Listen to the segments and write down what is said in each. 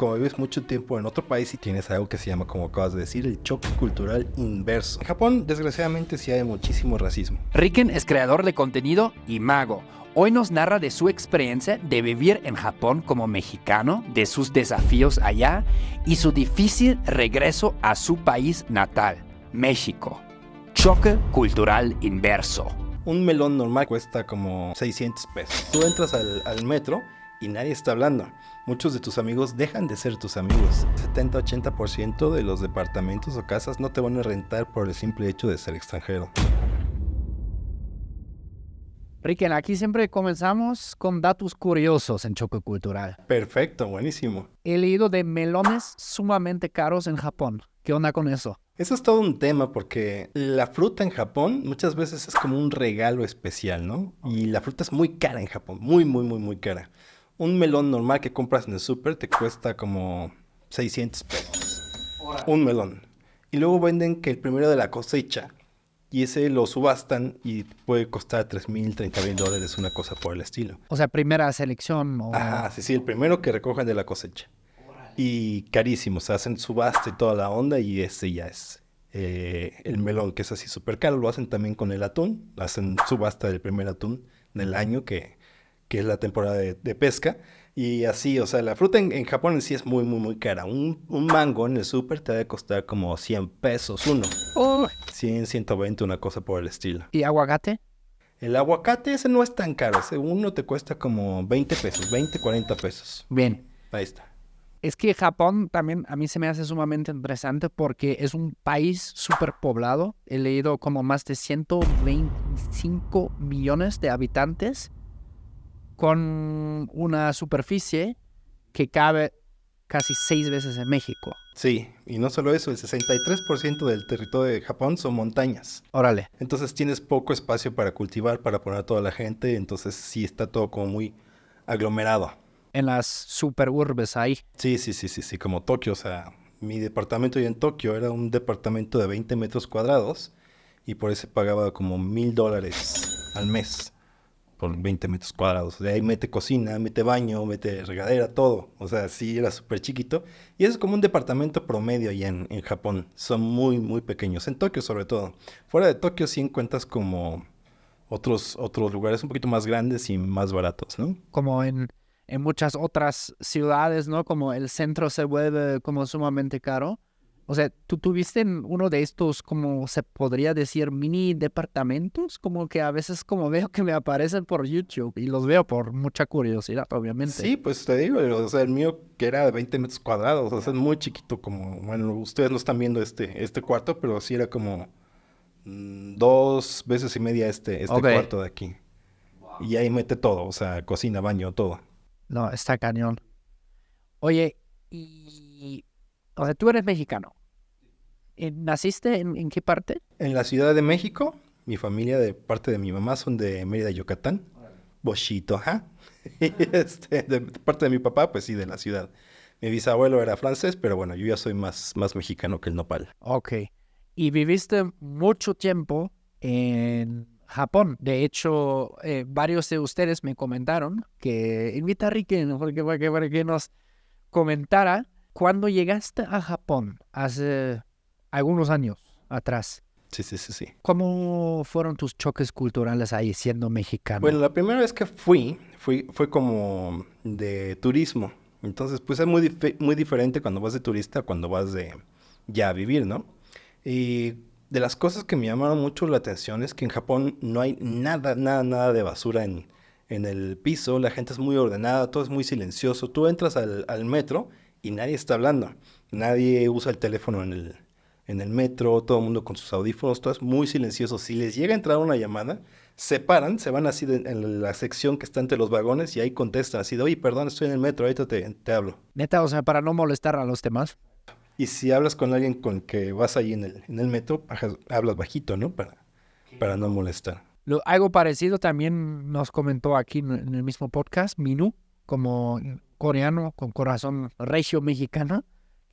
como vives mucho tiempo en otro país y tienes algo que se llama, como acabas de decir, el choque cultural inverso. En Japón, desgraciadamente, sí hay muchísimo racismo. Riken es creador de contenido y mago. Hoy nos narra de su experiencia de vivir en Japón como mexicano, de sus desafíos allá y su difícil regreso a su país natal, México. Choque cultural inverso. Un melón normal cuesta como 600 pesos. Tú entras al metro y nadie está hablando. Muchos de tus amigos dejan de ser tus amigos. 70-80% de los departamentos o casas no te van a rentar por el simple hecho de ser extranjero. Riken, aquí siempre comenzamos con datos curiosos en Choque Cultural. Perfecto, buenísimo. He leído de melones sumamente caros en Japón. ¿Qué onda con eso? Eso es todo un tema porque la fruta en Japón muchas veces es como un regalo especial, ¿no? Y la fruta es muy cara en Japón, muy cara. Un melón normal que compras en el súper te cuesta como 600 pesos. Un melón. Y luego venden que el primero de la cosecha, y ese lo subastan y puede costar $3,000, $30,000, una cosa por el estilo. O sea, primera selección o... Ajá, sí, el primero que recogen de la cosecha. Y carísimo, se hacen subasta y toda la onda y ese ya es el melón, que es así súper caro. Lo hacen también con el atún, hacen subasta del primer atún del año, que es la temporada de pesca. Y así, o sea, la fruta en Japón en sí es muy cara. Un mango en el súper te debe costar como 100 pesos uno. Oh. 100, 120, una cosa por el estilo. ¿Y aguacate? El aguacate ese no es tan caro, ese uno te cuesta como 20 pesos, 20, 40 pesos. Bien. Ahí está. Es que Japón también a mí se me hace sumamente interesante porque es un país súper poblado. He leído como más de 125 millones de habitantes con una superficie que cabe casi 6 veces en México. Sí, y no solo eso, el 63% del territorio de Japón son montañas. Órale. Entonces tienes poco espacio para cultivar, para poner a toda la gente, entonces sí está todo como muy aglomerado. En las super urbes ahí. Sí, como Tokio, o sea, mi departamento yo en Tokio era un departamento de 20 metros cuadrados y por eso pagaba como $1,000 al mes por 20 metros cuadrados. De ahí mete cocina, mete baño, mete regadera, todo. O sea, sí era súper chiquito. Y eso es como un departamento promedio allá en Japón. Son muy pequeños. En Tokio sobre todo. Fuera de Tokio sí encuentras como otros lugares un poquito más grandes y más baratos, ¿no? Como en muchas otras ciudades, ¿no? Como el centro se vuelve como sumamente caro. O sea, ¿tú tuviste en uno de estos, como se podría decir, mini departamentos? Como que a veces como veo que me aparecen por YouTube y los veo por mucha curiosidad, obviamente. Sí, pues te digo, o sea, el mío que era de 20 metros cuadrados, o sea, es muy chiquito como, bueno, ustedes no están viendo este cuarto, pero sí era como 2 veces y media este Ok. cuarto de aquí. Y ahí mete todo, o sea, cocina, baño, todo. No, está cañón. Oye, o sea, tú eres mexicano. ¿Naciste en qué parte? En la Ciudad de México, mi familia de parte de mi mamá son de Mérida, Yucatán. Bochito, ajá. Y de parte de mi papá, pues sí, de la ciudad. Mi bisabuelo era francés, pero bueno, yo ya soy más mexicano que el nopal. Ok. Y viviste mucho tiempo en Japón. De hecho, varios de ustedes me comentaron que invita a Riken para que nos comentara cuando llegaste a Japón hace algunos años atrás. Sí. ¿Cómo fueron tus choques culturales ahí siendo mexicano? Bueno, la primera vez que fue como de turismo. Entonces, pues es muy diferente cuando vas de turista a cuando vas de ya a vivir, ¿no? Y de las cosas que me llamaron mucho la atención es que en Japón no hay nada de basura en el piso. La gente es muy ordenada, todo es muy silencioso. Tú entras al metro y nadie está hablando. Nadie usa el teléfono en el metro, todo el mundo con sus audífonos, todo es muy silencioso. Si les llega a entrar una llamada, se paran, se van así en la sección que está entre los vagones y ahí contestan así de, oye, perdón, estoy en el metro, ahorita te hablo. Neta, o sea, para no molestar a los demás. Y si hablas con alguien con el que vas ahí en el metro, hablas bajito, ¿no? Para no molestar. Algo parecido también nos comentó aquí en el mismo podcast, Minu, como coreano con corazón regio mexicano.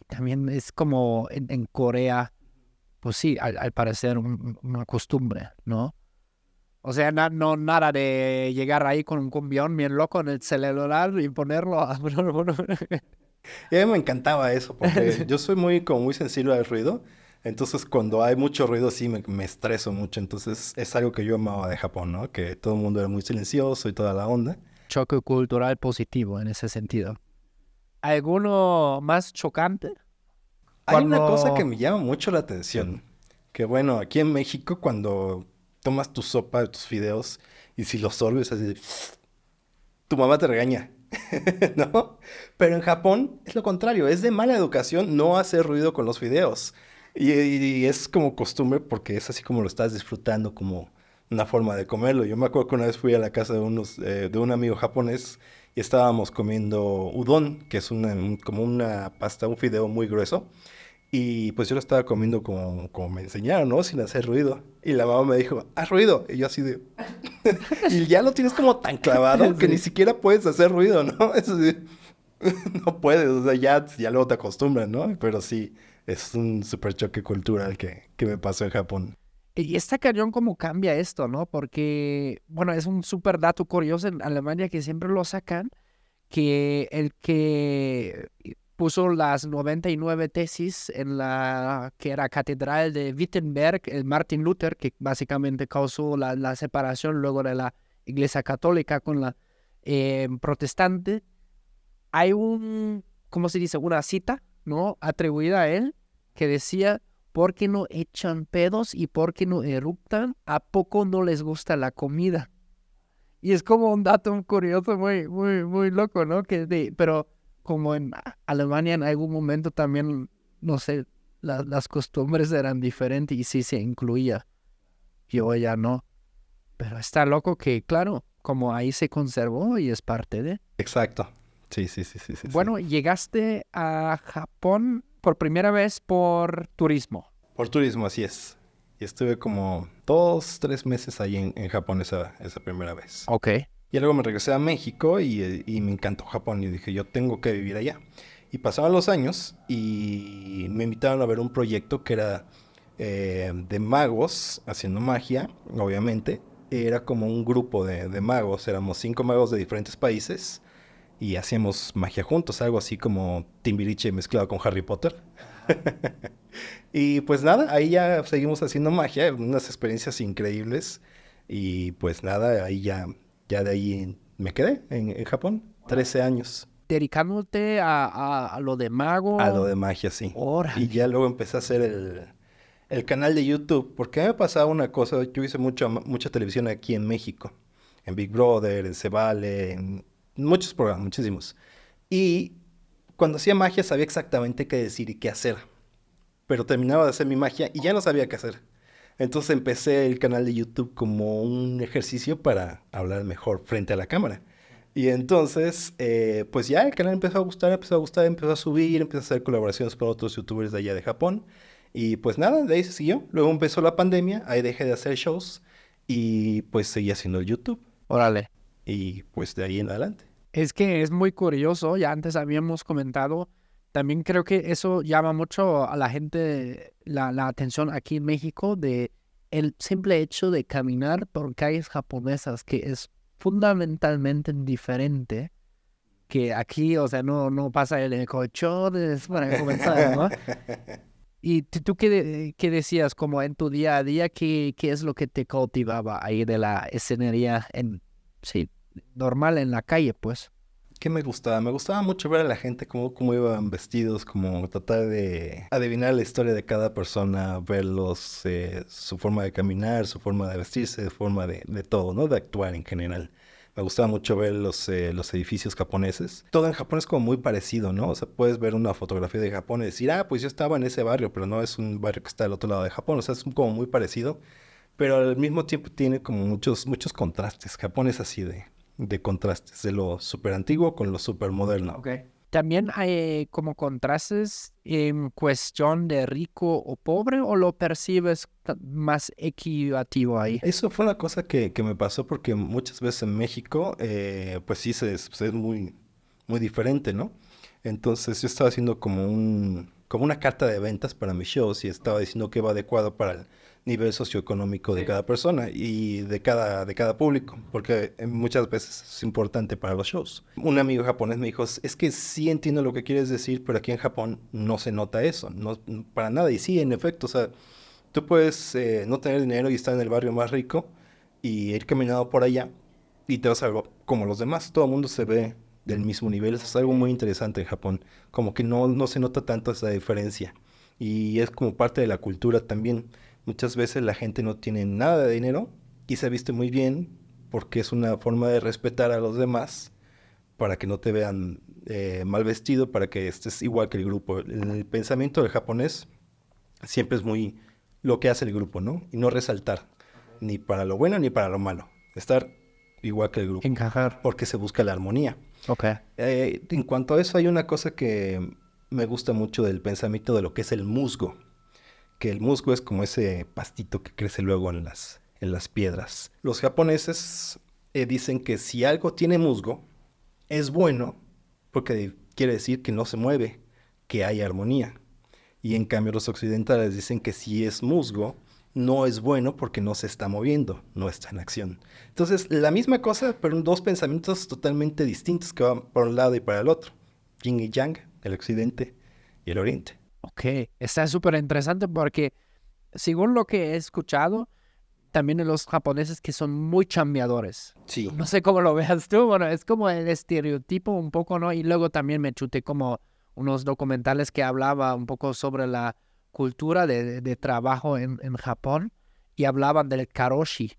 También es como en Corea, pues sí, al parecer una costumbre, ¿no? O sea, no nada de llegar ahí con un cumbión bien loco en el celular y ponerlo a... Y a mí me encantaba eso, porque yo soy como muy sensible al ruido. Entonces, cuando hay mucho ruido, sí me estreso mucho. Entonces, es algo que yo amaba de Japón, ¿no? Que todo el mundo era muy silencioso y toda la onda. Choque cultural positivo en ese sentido. ¿Alguno más chocante? Hay una cosa que Cuando... me llama mucho la atención. Que bueno, aquí en México, cuando tomas tu sopa, tus fideos, y si los sorbes así, tu mamá te regaña, ¿no? Pero en Japón es lo contrario, es de mala educación no hacer ruido con los fideos. Y es como costumbre porque es así como lo estás disfrutando, como una forma de comerlo. Yo me acuerdo que una vez fui a la casa de un amigo japonés y estábamos comiendo udon, que es como una pasta, un fideo muy grueso. Y pues yo lo estaba comiendo como me enseñaron, ¿no? Sin hacer ruido. Y la mamá me dijo, haz ruido. Y yo así de, y ya lo tienes como tan clavado que ni Sí. siquiera puedes hacer ruido, ¿no? Eso sí, no puedes, o sea, ya luego te acostumbras, ¿no? Pero sí, es un súper choque cultural que me pasó en Japón. Y está cañón cómo cambia esto, ¿no? Porque, bueno, es un súper dato curioso en Alemania que siempre lo sacan, que el que puso las 99 tesis en la que era catedral de Wittenberg, el Martin Luther, que básicamente causó la separación luego de la Iglesia Católica con la protestante, hay ¿cómo se dice? Una cita, ¿no? Atribuida a él que decía, ¿por qué no echan pedos y por qué no eructan? ¿A poco no les gusta la comida? Y es como un dato curioso, muy, muy, muy loco, ¿no? Pero como en Alemania en algún momento también, no sé, las costumbres eran diferentes y sí se incluía. Yo ya no. Pero está loco que, claro, como ahí se conservó y es parte de... Exacto. Sí, sí, sí, sí, sí, sí. Bueno, llegaste a Japón por primera vez por turismo. Por turismo, así es. Y estuve como 2, 3 meses ahí en Japón esa primera vez. Ok. Y luego me regresé a México y me encantó Japón y dije, yo tengo que vivir allá. Y pasaban los años y me invitaron a ver un proyecto que era de magos haciendo magia, obviamente. Era como un grupo de magos, éramos 5 magos de diferentes países y hacíamos magia juntos, algo así como Timbiriche mezclado con Harry Potter. Y pues nada, ahí ya seguimos haciendo magia, unas experiencias increíbles. Y pues nada, ya de ahí me quedé en Japón, Wow. 13 años. Dedicándote a lo de A lo mago. de magia, sí. Y Órale. ya luego empecé a hacer el canal de YouTube, porque a mí me pasaba una cosa, yo hice mucha televisión aquí en México, en Big Brother, en Se Vale, en muchos programas, muchísimos. Y cuando hacía magia sabía exactamente qué decir y qué hacer, pero terminaba de hacer mi magia y ya no sabía qué hacer. Entonces empecé el canal de YouTube como un ejercicio para hablar mejor frente a la cámara. Y entonces, pues ya el canal empezó a gustar, empezó a gustar, empezó a subir, empezó a hacer colaboraciones con otros youtubers de allá de Japón. Y pues nada, de ahí se siguió. Luego empezó la pandemia, ahí dejé de hacer shows y pues seguí haciendo el YouTube. Órale. Y pues de ahí en adelante. Es que es muy curioso, ya antes habíamos comentado, también creo que eso llama mucho a la gente la atención aquí en México de el simple hecho de caminar por calles japonesas, que es fundamentalmente diferente que aquí, o sea, no pasa el colchones para comenzar, ¿no? ¿Y tú qué decías como en tu día a día, qué es lo que te cautivaba ahí de la escenería sí, normal en la calle, pues? ¿Qué me gustaba? Me gustaba mucho ver a la gente cómo iban vestidos, como tratar de adivinar la historia de cada persona, verlos, su forma de caminar, su forma de vestirse, su forma de todo, ¿no? De actuar en general. Me gustaba mucho ver los edificios japoneses. Todo en Japón es como muy parecido, ¿no? O sea, puedes ver una fotografía de Japón y decir, ah, pues yo estaba en ese barrio, pero no es un barrio que está al otro lado de Japón. O sea, es como muy parecido, pero al mismo tiempo tiene como muchos contrastes. Japón es así de contrastes, de lo súper antiguo con lo súper moderno. Ok. ¿También hay como contrastes en cuestión de rico o pobre o lo percibes más equitativo ahí? Eso fue una cosa que me pasó porque muchas veces en México, pues sí, pues es muy diferente, ¿no? Entonces yo estaba haciendo como como una carta de ventas para mis shows y estaba diciendo que va adecuado para el nivel socioeconómico de cada persona y de cada público, porque muchas veces es importante para los shows. Un amigo japonés me dijo, es que sí entiendo lo que quieres decir, pero aquí en Japón no se nota eso, no, para nada. Y sí, en efecto, o sea, tú puedes no tener dinero y estar en el barrio más rico y ir caminando por allá y te vas a ver como los demás. Todo el mundo se ve del mismo nivel. Eso es algo muy interesante en Japón. Como que no se nota tanto esa diferencia. Y es como parte de la cultura también. Muchas veces la gente no tiene nada de dinero y se viste muy bien porque es una forma de respetar a los demás para que no te vean mal vestido, para que estés igual que el grupo. El pensamiento del japonés siempre es muy lo que hace el grupo, ¿no? Y no resaltar, ni para lo bueno ni para lo malo. Estar igual que el grupo, Encajar. porque se busca la armonía. Ok. En cuanto a eso, hay una cosa que me gusta mucho del pensamiento de lo que es el musgo, que el musgo es como ese pastito que crece luego en las piedras. Los japoneses dicen que si algo tiene musgo, es bueno, porque quiere decir que no se mueve, que hay armonía. Y en cambio los occidentales dicen que si es musgo, no es bueno porque no se está moviendo, no está en acción. Entonces, la misma cosa, pero en dos pensamientos totalmente distintos que van por un lado y para el otro. Yin y Yang, el occidente y el oriente. Ok. Está súper interesante porque, según lo que he escuchado, también los japoneses que son muy chambeadores. Sí. No sé cómo lo veas tú, bueno, es como el estereotipo un poco, ¿no? Y luego también me chuté como unos documentales que hablaba un poco sobre la cultura de trabajo en Japón y hablaban del karoshi,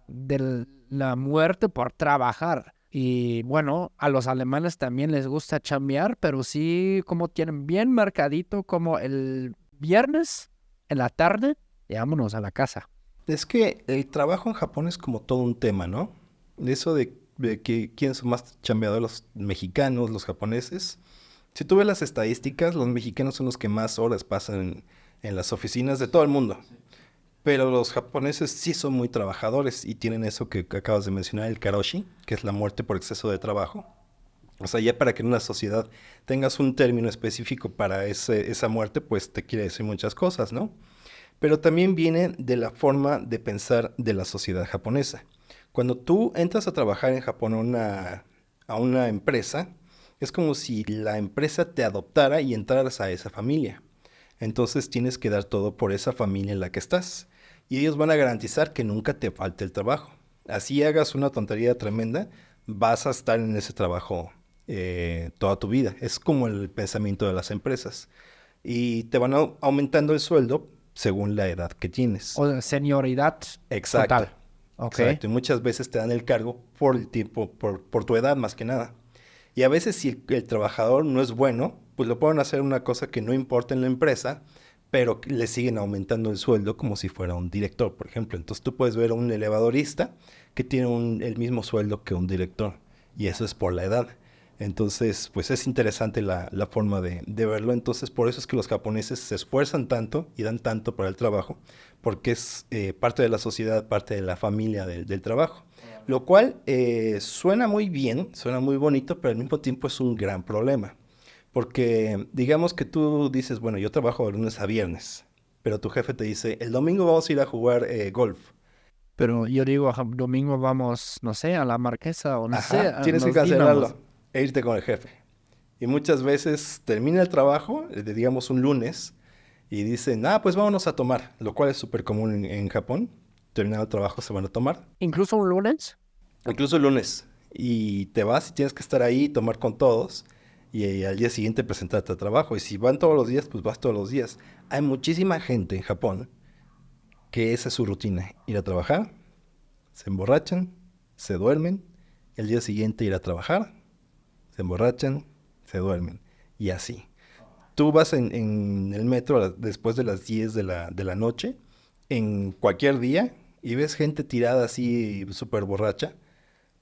de la muerte por trabajar. Y bueno, a los alemanes también les gusta chambear, pero sí como tienen bien marcadito como el viernes en la tarde, y vámonos a la casa. Es que el trabajo en Japón es como todo un tema, ¿no? Eso de que quiénes son más chambeadores, los mexicanos, los japoneses. Si tú ves las estadísticas, los mexicanos son los que más horas pasan en las oficinas de todo el mundo. Pero los japoneses sí son muy trabajadores y tienen eso que acabas de mencionar, el karoshi, que es la muerte por exceso de trabajo. O sea, ya para que en una sociedad tengas un término específico para esa muerte, pues te quiere decir muchas cosas, ¿no? Pero también viene de la forma de pensar de la sociedad japonesa. Cuando tú entras a trabajar en Japón a una empresa, es como si la empresa te adoptara y entraras a esa familia. Entonces tienes que dar todo por esa familia en la que estás. Y ellos van a garantizar que nunca te falte el trabajo. Así hagas una tontería tremenda, vas a estar en ese trabajo toda tu vida. Es como el pensamiento de las empresas. Y te van aumentando el sueldo según la edad que tienes. O senioridad Exacto, total. Ok. exacto. Y muchas veces te dan el cargo por el tiempo, por tu edad más que nada. Y a veces si el trabajador no es bueno, pues lo pueden hacer una cosa que no importa en la empresa, pero que le siguen aumentando el sueldo como si fuera un director, por ejemplo. Entonces tú puedes ver a un elevadorista que tiene el mismo sueldo que un director, y eso es por la edad. Entonces, pues es interesante la forma de verlo. Entonces, por eso es que los japoneses se esfuerzan tanto y dan tanto para el trabajo, porque es parte de la sociedad, parte de la familia del trabajo. Lo cual suena muy bien, suena muy bonito, pero al mismo tiempo es un gran problema. Porque digamos que tú dices, bueno, yo trabajo de lunes a viernes, pero tu jefe te dice, el domingo vamos a ir a jugar golf. Pero yo digo, domingo vamos, no sé, a la Marquesa o no sé, Ajá, tienes que nos dinamos. cancelarlo e irte con el jefe. Y muchas veces termina el trabajo, digamos un lunes, y dicen, ah, pues vámonos a tomar, lo cual es súper común en Japón. Terminado el trabajo se van a tomar, Incluso un lunes. incluso el lunes. Y te vas y tienes que estar ahí, tomar con todos, y al día siguiente presentarte a trabajo. Y si van todos los días, pues vas todos los días. Hay muchísima gente en Japón que esa es su rutina, ir a trabajar, se emborrachan, se duermen, el día siguiente ir a trabajar, se emborrachan, se duermen, y así. Tú vas en el metro después de las 10 de la noche, en cualquier día, y ves gente tirada así súper borracha,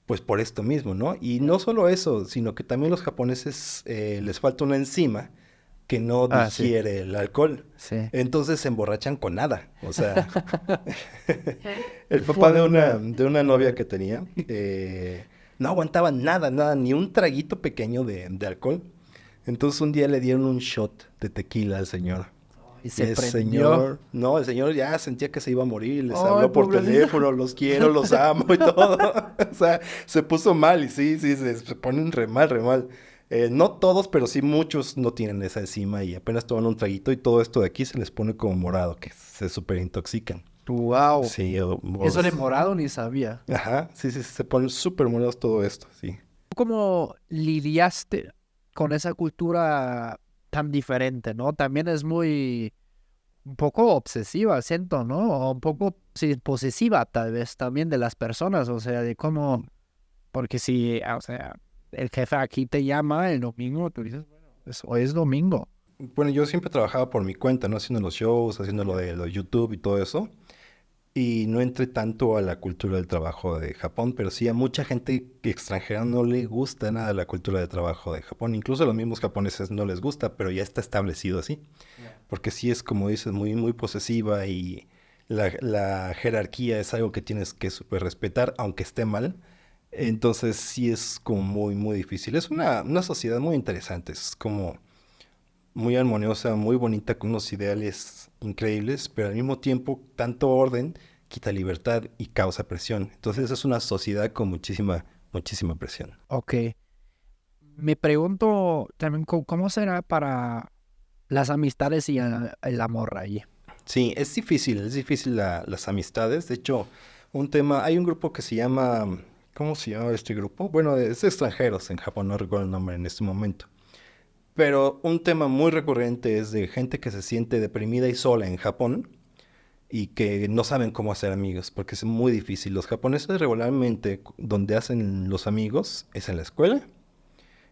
pues por esto mismo, ¿no? Y no solo eso, sino que también los japoneses les falta una enzima que no Ah, sí, digiere el alcohol. sí. Entonces se emborrachan con nada. O sea, el papá Fuera de- de una novia que tenía no aguantaba nada, nada, ni un traguito pequeño de alcohol. Entonces un día le dieron un shot de tequila al señor. Y Y se el prendió. señor, no, el señor ya sentía que se iba a morir, les Ay, habló por pobrecito. teléfono, los quiero, los amo y todo. O sea, se puso mal y sí, se ponen re mal, re mal. No todos, pero sí muchos no tienen esa enzima y apenas toman un traguito y todo esto de aquí se les pone como morado, que se súper intoxican. Wow. Sí, Eso de morado ni sabía. ajá, sí, sí, se ponen súper morados todo esto, sí. ¿Cómo lidiaste con esa cultura tan diferente, no? También es muy, un poco obsesiva, siento, ¿no? O un poco, sí, posesiva tal vez también de las personas, o sea, de cómo, porque si, o sea, el jefe aquí te llama el domingo, tú dices, bueno, hoy es domingo. Bueno, yo siempre trabajaba por mi cuenta, ¿no? Haciendo los shows, haciendo lo de YouTube y todo eso. Y no entré tanto a la cultura del trabajo de Japón, pero sí a mucha gente extranjera no le gusta nada la cultura de trabajo de Japón. Incluso a los mismos japoneses no les gusta, pero ya está establecido así. Porque sí es, como dices, muy, muy posesiva y la jerarquía es algo que tienes que súper respetar, aunque esté mal. Entonces sí es como muy, muy difícil. Es una sociedad muy interesante, es como muy armoniosa, muy bonita, con unos ideales increíbles, pero al mismo tiempo tanto orden quita libertad y causa presión. Entonces es una sociedad con muchísima, muchísima presión. Ok. Me pregunto también cómo será para las amistades y el amor allí. Sí, es difícil las amistades. De hecho, hay un grupo que se llama, ¿cómo se llama este grupo? Bueno, es de extranjeros en Japón, no recuerdo el nombre en este momento. Pero un tema muy recurrente es de gente que se siente deprimida y sola en Japón y que no saben cómo hacer amigos, porque es muy difícil. Los japoneses regularmente donde hacen los amigos es en la escuela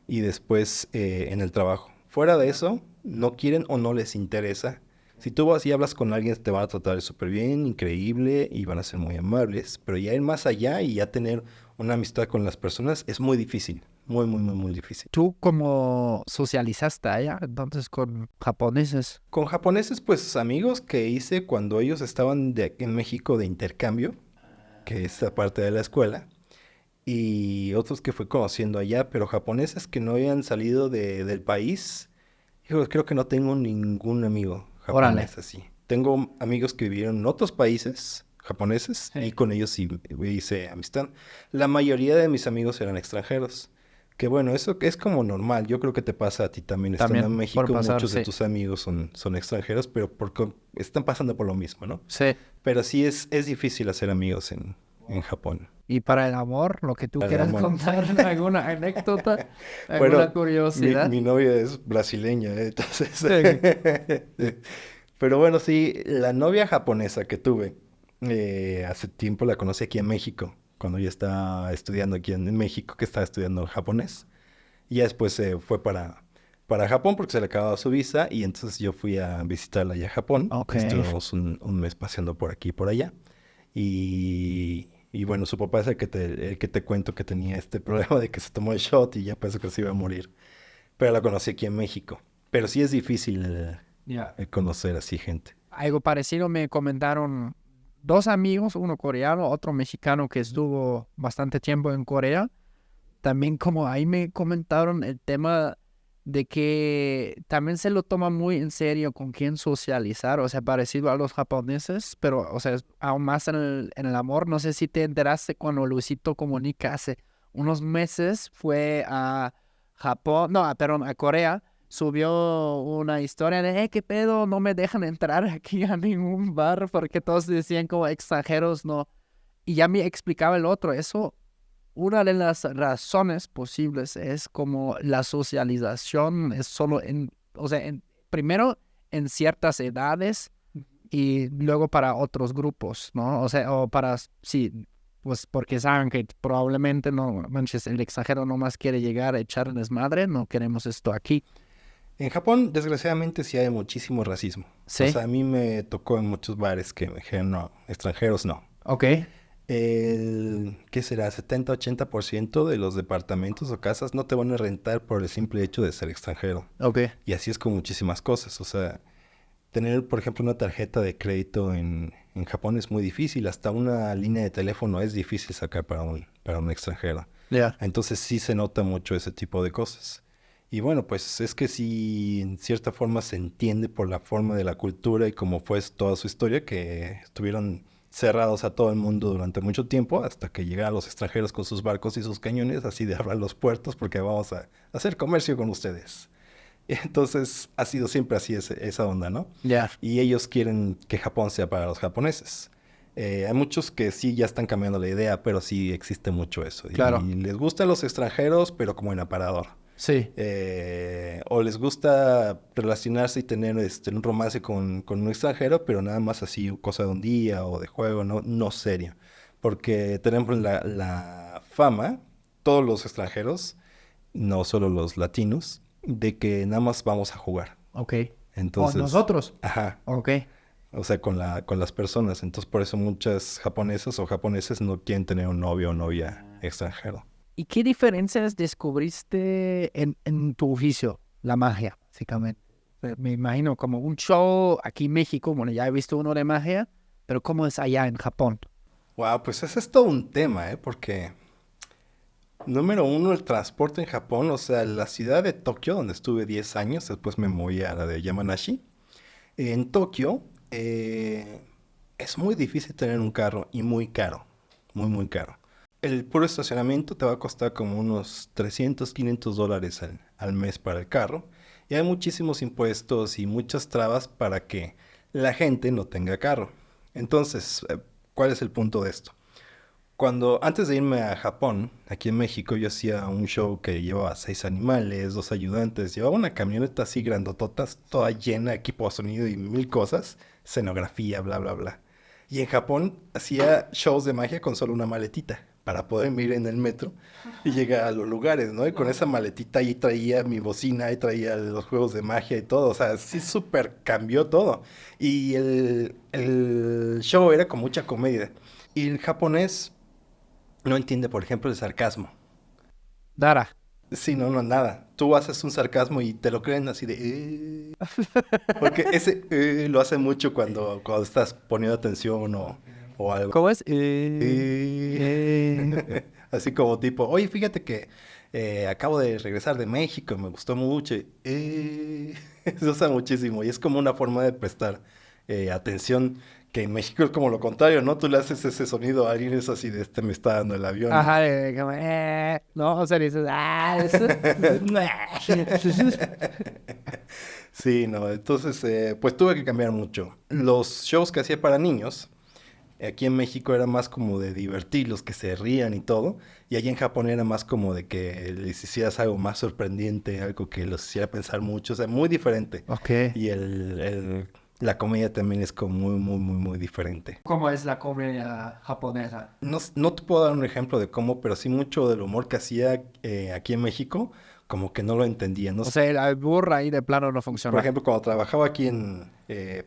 y después en el trabajo. Fuera de eso, no quieren o no les interesa. Si tú vas y hablas con alguien, te van a tratar súper bien, increíble y van a ser muy amables, pero ya ir más allá y ya tener una amistad con las personas es muy difícil, muy, muy, muy, muy difícil. ¿Tú cómo socializaste allá entonces con japoneses? Con japoneses, pues amigos que hice cuando ellos estaban en México de intercambio, que es aparte de la escuela, y otros que fui conociendo allá, pero japoneses que no habían salido del país. Hijo, creo que no tengo ningún amigo Órale. japonés así. Tengo amigos que vivieron en otros países japoneses y Sí. con ellos sí hice amistad. La mayoría de mis amigos eran extranjeros. Que bueno, eso es como normal. Yo creo que te pasa a ti también. Estando en También por México, pasar, muchos de sí. tus amigos son extranjeros, pero porque están pasando por lo mismo, ¿no? Sí. Pero sí es difícil hacer amigos en Japón. Y para el amor, lo que tú Para el quieras amor. contar, alguna anécdota, alguna Bueno, curiosidad. mi novia es brasileña, entonces... Sí. Pero bueno, sí, la novia japonesa que tuve hace tiempo la conocí aquí en México, cuando yo estaba estudiando aquí en México, que estaba estudiando japonés. Y ya después se fue para Japón porque se le acababa su visa y entonces yo fui a visitarla allá a Japón. Ok. Estuvimos un mes paseando por aquí y por allá. Y bueno, su papá es el que te cuento que tenía este problema de que se tomó el shot y ya pensó que se iba a morir. Pero la conocí aquí en México. Pero sí es difícil Ya. conocer así gente. Algo parecido me comentaron dos amigos, uno coreano, otro mexicano que estuvo bastante tiempo en Corea. También como ahí me comentaron el tema de que también se lo toma muy en serio con quién socializar, o sea, parecido a los japoneses, pero, o sea, aún más en el amor. No sé si te enteraste cuando Luisito Comunica hace unos meses fue a Japón, no, perdón, a Corea, subió una historia de, ¿qué pedo? No me dejan entrar aquí a ningún bar porque todos decían como extranjeros, no. Y ya me explicaba el otro, eso una de las razones posibles es como la socialización es solo o sea, primero en ciertas edades y luego para otros grupos, ¿no? O sea, o para, sí, pues porque saben que probablemente no, manches, el extranjero nomás quiere llegar a echar desmadre, no queremos esto aquí. En Japón, desgraciadamente, sí hay muchísimo racismo. O Sí, sea, a mí me tocó en muchos bares que me dijeron, no, extranjeros no. ok, ¿Qué será? 70-80% de los departamentos o casas no te van a rentar por el simple hecho de ser extranjero. ok, Y así es con muchísimas cosas. O sea, tener, por ejemplo, una tarjeta de crédito en Japón es muy difícil. Hasta una línea de teléfono es difícil sacar para un extranjero. ya. Entonces sí se nota mucho ese tipo de cosas. Y bueno, pues es que sí, en cierta forma se entiende por la forma de la cultura y cómo fue toda su historia, que estuvieron cerrados a todo el mundo durante mucho tiempo, hasta que llegaron los extranjeros con sus barcos y sus cañones, así de abrir los puertos, porque vamos a hacer comercio con ustedes. Y entonces ha sido siempre así esa onda, ¿no? Ya, Y ellos quieren que Japón sea para los japoneses. Hay muchos que sí ya están cambiando la idea, pero sí existe mucho eso. claro. Y les gustan los extranjeros, pero como en aparador. Sí. O les gusta relacionarse y tener un romance con un extranjero, pero nada más así, cosa de un día o de juego, no, no serio. Porque tenemos la fama, todos los extranjeros, no solo los latinos, de que nada más vamos a jugar. Ok. ¿O Entonces, nosotros? ajá, Ok. o sea, con las personas. Entonces, por eso muchas japonesas o japoneses no quieren tener un novio o novia extranjero. ¿Y qué diferencias descubriste en tu oficio? La magia, básicamente. Me imagino como un show aquí en México, bueno, ya he visto uno de magia, pero ¿cómo es allá en Japón? Wow, pues ese es todo un tema, ¿eh? Porque, número uno, el transporte en Japón, o sea, la ciudad de Tokio, donde estuve 10 años, después me moví a la de Yamanashi. En Tokio es muy difícil tener un carro y muy caro, muy, muy caro. El puro estacionamiento te va a costar como unos 300, $500 al mes para el carro. Y hay muchísimos impuestos y muchas trabas para que la gente no tenga carro. Entonces, ¿cuál es el punto de esto? Antes de irme a Japón, aquí en México, yo hacía un show que llevaba 6 animales, 2 ayudantes, llevaba una camioneta así grandototas, toda llena, equipo de sonido y mil cosas, escenografía, bla, bla, bla. Y en Japón hacía shows de magia con solo una maletita, para poder ir en el metro y llegar a los lugares, ¿no? Y con esa maletita ahí traía mi bocina, ahí traía los juegos de magia y todo, o sea, sí súper cambió todo. Y el show era con mucha comedia. Y el japonés no entiende, por ejemplo, el sarcasmo. Dara. Sí, no, no, nada. Tú haces un sarcasmo y te lo creen así de... Porque ese lo hace mucho cuando estás poniendo atención o algo. ¿Cómo es? Así como tipo, oye, fíjate que acabo de regresar de México y me gustó mucho. Se usa muchísimo y es como una forma de prestar atención que en México es como lo contrario, ¿no? Tú le haces ese sonido a alguien, es así de este me está dando el avión, ¿no? Ajá, como, no, o sea, dices, eso. Sí, no, entonces pues tuve que cambiar mucho. Los shows que hacía para niños, aquí en México era más como de divertirlos, que se rían y todo, y allá en Japón era más como de que les hicieras algo más sorprendente, algo que los hiciera pensar mucho, o sea, muy diferente. Ok. Y la comedia también es como muy, muy, muy, muy diferente. ¿Cómo es la comedia japonesa? No, no te puedo dar un ejemplo de cómo, pero sí mucho del humor que hacía aquí en México, como que no lo entendía. No O sé. sea, el albur ahí de plano no Por funciona. ejemplo, cuando trabajaba aquí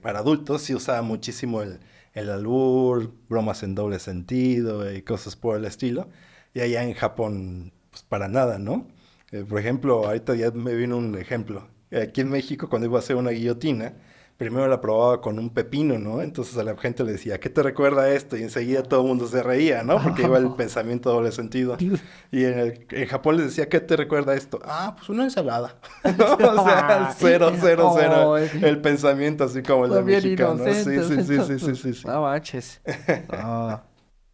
para adultos, sí usaba muchísimo el albur, bromas en doble sentido y cosas por el estilo. Y allá en Japón, pues para nada, ¿no? Por ejemplo, ahorita ya me vino un ejemplo. Aquí en México, cuando iba a hacer una guillotina, primero la probaba con un pepino, ¿no? Entonces a la gente le decía, ¿qué te recuerda esto? Y enseguida todo el mundo se reía, ¿no? Porque iba el pensamiento doble sentido. Y en Japón les decía, ¿qué te recuerda esto? Ah, pues una ensalada. ¿No? O sea, cero, cero, cero. Oh, El pensamiento así como el son del bien mexicano. Sí, inocentes. sí, sí, sí, sí, sí, sí. No manches. Ah.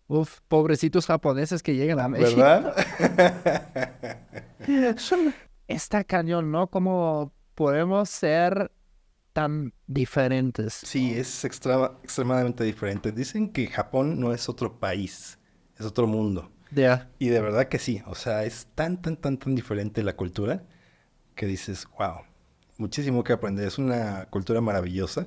Uf, pobrecitos japoneses que llegan a México. ¿Verdad? Está cañón, ¿no? ¿Cómo podemos ser tan diferentes? Sí, es extremadamente diferente. Dicen que Japón no es otro país, es otro mundo. Ya. Y de verdad que sí, o sea, es tan, tan, tan, tan diferente la cultura que dices, wow, muchísimo que aprender. Es una cultura maravillosa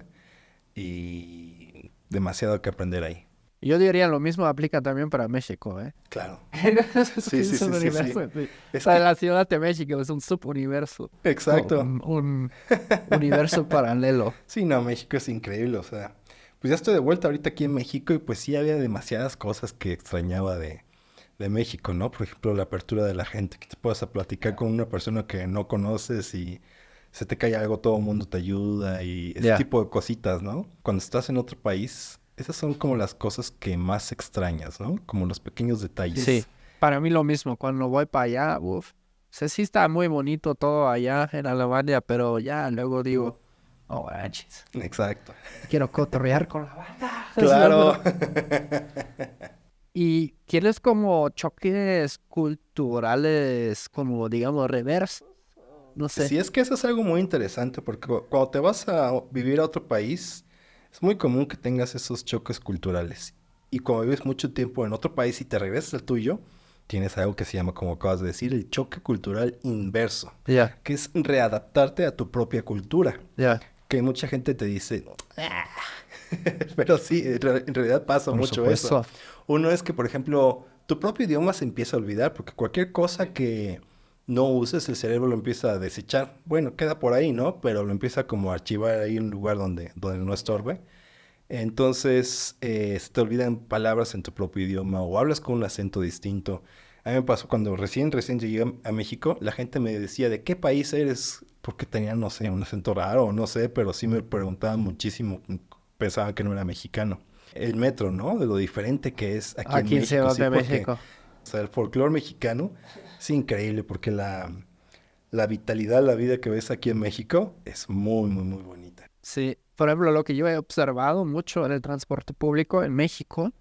y demasiado que aprender ahí. Yo diría lo mismo aplica también para México, ¿eh? Claro. Es Sí, sí, un sí, sí, sí. universo. Sí. O Es sea, que, la ciudad de México es un subuniverso. exacto. Un universo paralelo. Sí, no, México es increíble, o sea, pues ya estoy de vuelta ahorita aquí en México y pues sí había demasiadas cosas que extrañaba de México, ¿no? Por ejemplo, la apertura de la gente, que te puedas a platicar con una persona que no conoces y se te cae algo, todo el mundo te ayuda y ese Ya. tipo de cositas, ¿no? Cuando estás en otro país, esas son como las cosas que más extrañas, ¿no? Como los pequeños Sí. detalles. Para mí lo mismo. Cuando voy para allá, uf. sea, sí está muy bonito todo allá en Alemania, pero ya luego digo, oh, manches, Exacto. quiero cotorrear con la banda. Claro. ¿Y tienes como choques culturales, como digamos, reversos? No sé. Sí, es que eso es algo muy interesante porque cuando te vas a vivir a otro país, es muy común que tengas esos choques culturales. Y cuando vives mucho tiempo en otro país y te regresas al tuyo, tienes algo que se llama, como acabas de decir, el choque cultural inverso, Ya, que es readaptarte a tu propia cultura. ya, Que mucha gente te dice, "Ah", pero sí, en realidad pasa por mucho eso. supuesto. Uno es que, por ejemplo, tu propio idioma se empieza a olvidar porque cualquier cosa que no uses, el cerebro lo empieza a desechar. Bueno, queda por ahí, ¿no? Pero lo empieza como a archivar ahí en un lugar donde no estorbe. Entonces, se te olvidan palabras en tu propio idioma o hablas con un acento distinto. A mí me pasó cuando recién llegué a México, la gente me decía, ¿de qué país eres? Porque tenía, no sé, un acento raro, no sé, pero sí me preguntaban muchísimo, pensaban que no era mexicano. El metro, ¿no? De lo diferente que es aquí en Aquí en México, Ciudad sí, de porque, México. o sea, el folclore mexicano es increíble porque la vitalidad, la vida que ves aquí en México es muy, muy, muy bonita. Sí, por ejemplo, lo que yo he observado mucho en el transporte público en México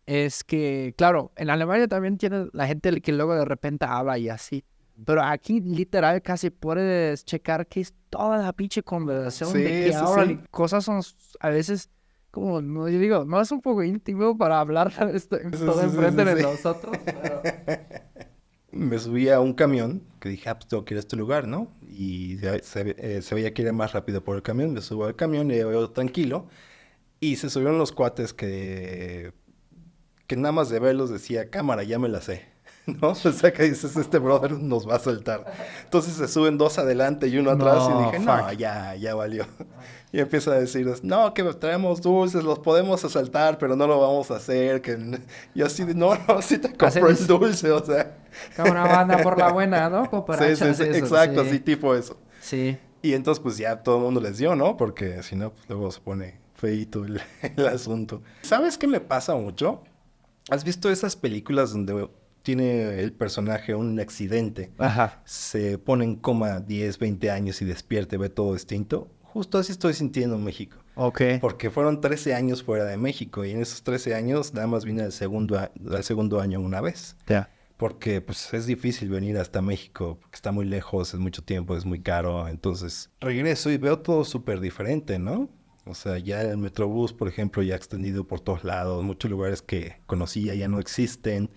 es que, claro, en Alemania también tienes la gente que luego de repente habla y así. Pero aquí literal casi puedes checar que es toda la pinche conversación de Sí, que sí, hablan sí. y cosas son a veces como, no, yo digo, no es un poco íntimo para hablar Sí, todo sí, sí, enfrente sí, de sí. nosotros, pero... Me subí a un camión que dije, ah, pues tengo que ir a este lugar, ¿no? Y se veía que era más rápido por el camión. Me subo al camión y veo tranquilo. Y se subieron los cuates que nada más de verlos decía, cámara, ya me la sé. ¿No? O sea, que dices, este brother nos va a saltar. Entonces se suben dos adelante y uno atrás y No, dije, no, fuck. ya valió. Y empieza a decir, no, que traemos dulces, los podemos asaltar, pero no lo vamos a hacer. Y así de, no, no, sí te Así compro el dice, dulce, o sea. cámara banda por la buena, ¿no? Sí, Cooperacha, sí, así sí, eso, exacto, así sí, tipo eso. sí. Y entonces pues ya todo el mundo les dio, ¿no? Porque si no, pues luego se pone feíto el asunto. ¿Sabes qué me pasa mucho? ¿Has visto esas películas donde tiene el personaje un accidente, Ajá, se pone en coma 10, 20 años y despierta y ve todo distinto? Justo así estoy sintiendo en México. ok, Porque fueron 13 años fuera de México y en esos 13 años nada más vine al segundo año una vez. ya. Porque pues es difícil venir hasta México, porque está muy lejos, es mucho tiempo, es muy caro. Entonces regreso y veo todo súper diferente, ¿no? O sea, ya el Metrobús, por ejemplo, ya extendido por todos lados, muchos lugares que conocía ya no existen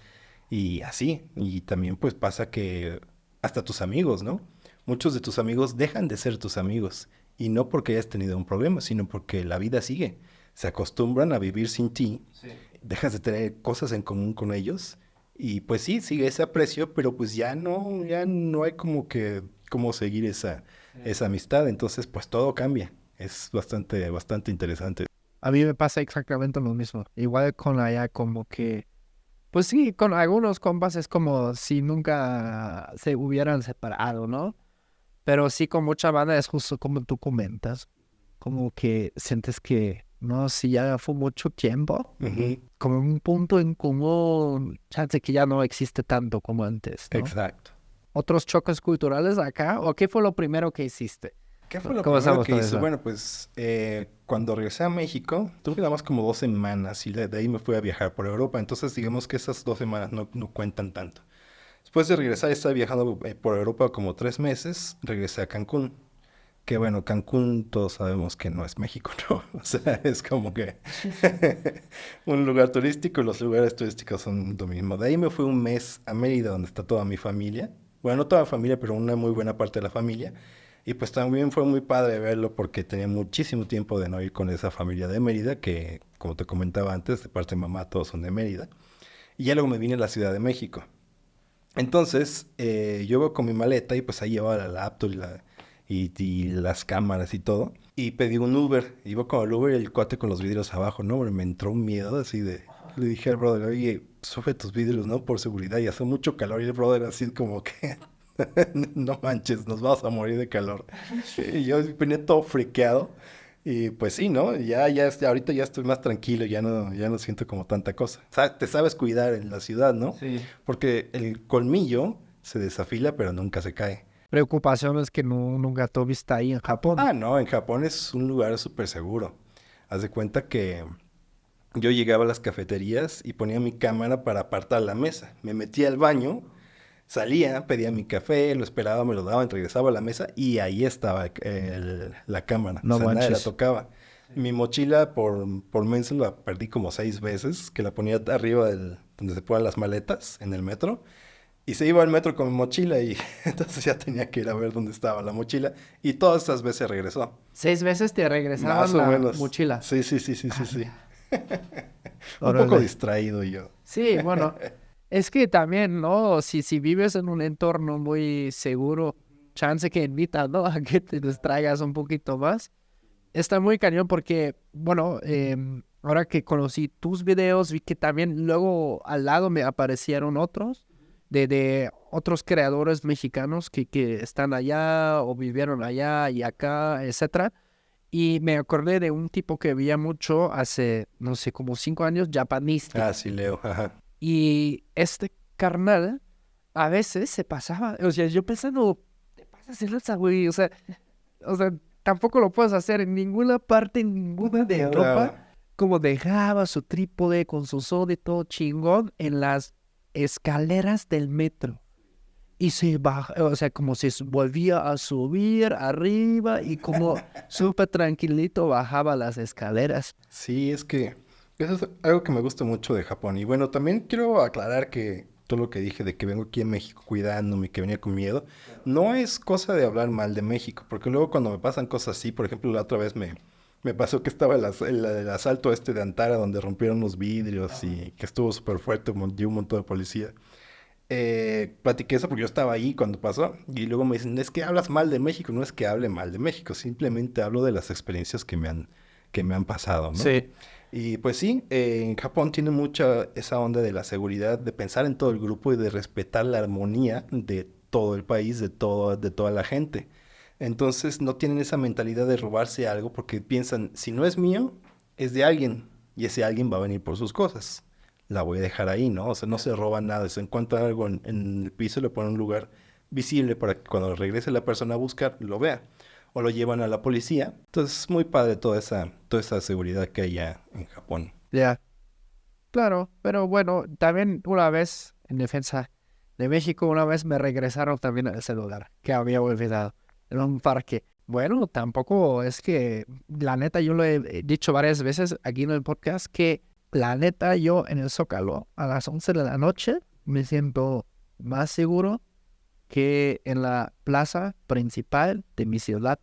y así. Y también pues pasa que hasta tus amigos, ¿no? Muchos de tus amigos dejan de ser tus amigos y no porque hayas tenido un problema, sino porque la vida sigue. Se acostumbran a vivir sin ti, dejas de tener cosas en común con ellos y pues sí, sigue ese aprecio, pero pues ya no hay como que cómo seguir esa amistad, entonces pues todo cambia. Es bastante, bastante interesante. A mí me pasa exactamente lo mismo. Igual con allá, como que, pues sí, con algunos compas es como si nunca se hubieran separado, ¿no? Pero sí con mucha banda es justo como tú comentas, como que sientes que, no, si ya fue mucho tiempo, Ujú, como un punto en común, chance que ya no existe tanto como antes, ¿no? exacto. ¿Otros choques culturales acá? ¿O qué fue lo primero que hiciste? ¿Qué fue lo ¿Cómo primero estamos que con hice? eso? Bueno, pues cuando regresé a México, tuve nada más como 2 semanas y de ahí me fui a viajar por Europa. Entonces, digamos que esas 2 semanas no cuentan tanto. Después de regresar, estaba viajando por Europa como 3 meses. Regresé a Cancún. Que bueno, Cancún todos sabemos que no es México, ¿no? O sea, es como que un lugar turístico y los lugares turísticos son lo mismo. De ahí me fui un mes a Mérida, donde está toda mi familia. Bueno, no toda la familia, pero una muy buena parte de la familia. Y pues también fue muy padre verlo porque tenía muchísimo tiempo de no ir con esa familia de Mérida, que como te comentaba antes, de parte de mamá todos son de Mérida. Y ya luego me vine a la Ciudad de México. Entonces, yo voy con mi maleta y pues ahí llevaba la laptop y las cámaras y todo. Y pedí un Uber. Iba con el Uber y el cuate con los vidrios abajo, ¿no? Me entró un miedo así de... Le dije al brother, oye, sube tus vidrios, ¿no? Por seguridad. Y hace mucho calor. Y el brother así como que... No manches, nos vamos a morir de calor. Y yo venía todo friqueado. Y pues sí, ¿no? Ahorita ya estoy más tranquilo, ya no siento como tanta cosa. Te sabes cuidar en la ciudad, ¿no? Sí. Porque el colmillo se desafila, pero nunca se cae. Preocupaciones que nunca tuviste ahí en Japón. Ah, no, en Japón es un lugar súper seguro. Haz de cuenta que yo llegaba a las cafeterías y ponía mi cámara para apartar la mesa. Me metía al baño, salía, pedía mi café, lo esperaba, me lo daban, regresaba a la mesa y ahí estaba la cámara. O No sea, nadie la manches. tocaba. Mi mochila por menso la perdí como 6 veces, que la ponía arriba donde se ponen las maletas en el metro. Y se iba al metro con mi mochila y entonces ya tenía que ir a ver dónde estaba la mochila. Y todas esas veces regresó. 6 veces te Más regresaban o la menos. mochila. Sí, sí, sí, sí, sí, sí. Ala. Un poco Órale. distraído yo. Sí, bueno, es que también, ¿no? Si vives en un entorno muy seguro, chance que invita, ¿no? A que te distraigas un poquito más. Está muy cañón porque, bueno, ahora que conocí tus videos, vi que también luego al lado me aparecieron otros de otros creadores mexicanos que están allá o vivieron allá y acá, etcétera. Y me acordé de un tipo que veía mucho hace, no sé, como 5 años, Japanistic. Ah, sí, Leo. Ajá. Y este carnal a veces se pasaba, o sea, yo pensando, te pasas el lanza, güey, o sea, tampoco lo puedes hacer en ninguna parte, en ninguna de Europa, Claro. como dejaba su trípode con su sol y todo chingón en las escaleras del metro. Y se baja, o sea, como si volvía a subir arriba y como súper tranquilito bajaba las escaleras. Sí, es que eso es algo que me gusta mucho de Japón. Y bueno, también quiero aclarar que todo lo que dije de que vengo aquí en México cuidándome, que venía con miedo, no es cosa de hablar mal de México, porque luego cuando me pasan cosas así, por ejemplo, la otra vez me pasó que estaba el asalto este de Antara donde rompieron los vidrios y que estuvo súper fuerte, dio un montón de policía. Platiqué eso porque yo estaba ahí cuando pasó y luego me dicen, es que hablas mal de México, no es que hable mal de México, simplemente hablo de las experiencias que me han pasado, ¿no? Sí. Y pues sí, en Japón tiene mucha esa onda de la seguridad, de pensar en todo el grupo y de respetar la armonía de todo el país, de toda la gente. Entonces no tienen esa mentalidad de robarse algo porque piensan, si no es mío, es de alguien y ese alguien va a venir por sus cosas. La voy a dejar ahí, ¿no? O sea, no se roba nada. Se encuentra algo en el piso, le ponen un lugar visible para que cuando regrese la persona a buscar, lo vea o lo llevan a la policía. Entonces es muy padre toda esa seguridad que hay ya en Japón. Ya. Claro, pero bueno, también una vez, en defensa de México, una vez me regresaron también a ese lugar que había olvidado, en un parque. Bueno, tampoco es que, la neta, yo lo he dicho varias veces aquí en el podcast, que la neta, yo en el Zócalo, a las 11 de la noche, me siento más seguro que en la plaza principal de mi ciudad